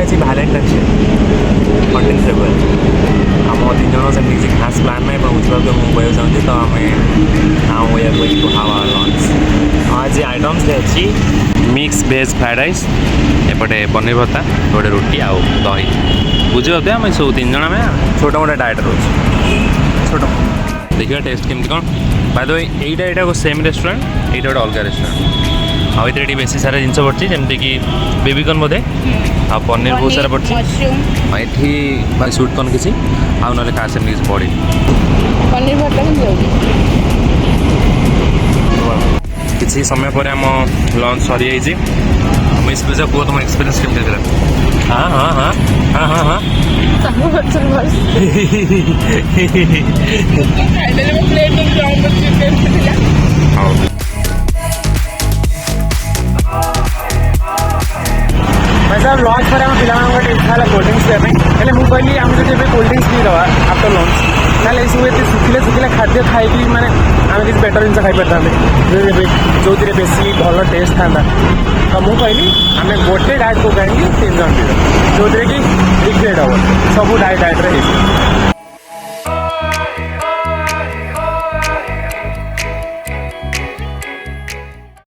आज Valentine day 14 February आम 3 जन से किसी खास प्लान ना बुझा तो मुझे कहना चाहिए तो um now we are going to have our lunch आज आइटम्स अच्छी मिक्स वेज फ्राइड राइस एपटे पनीर भत्ता गोटे रुटी आउ दही बुझे आम सब 3 जन आम छोटा मोटा डाएट रोज छोट देखिए टेस्ट केमती कौन by the way Etah same restaurant एटा गोटे अलग रेस्टोरेंट आउ ये बेसी सारा जिन पड़ी जमती कि बेबीकर्न बोधे आ पनीर बहुत सारा पड़ी ये स्वीट कॉर्न किसी आउ ना खास एमती किसी पड़ी पनीर भट्टा किसी समय पर आम लंच सरी जाइए मिस पूजा कह तुम एक्सपीरियंस केमती था हाँ हाँ हाँ हाँ हाँ हाँ मतलब लंच पर आम पिला इच्छा है कोल्ड ड्रिंक्स पीवा हेल्ले मुझे कहली आम जो कोल्ड ड्रिंक्स पी दवा आफ्टर लंच ना ये सब ये सुखिले सुखिले खाद्य खाई मैंने आम किसी बेटर जिन खाई पारे जो बेसी भल टेस्ट था तो मुझे कहली आम गोटे डाएट को कहीं 3 जन पीवा जो कि रिग्रेट हम सब डाएट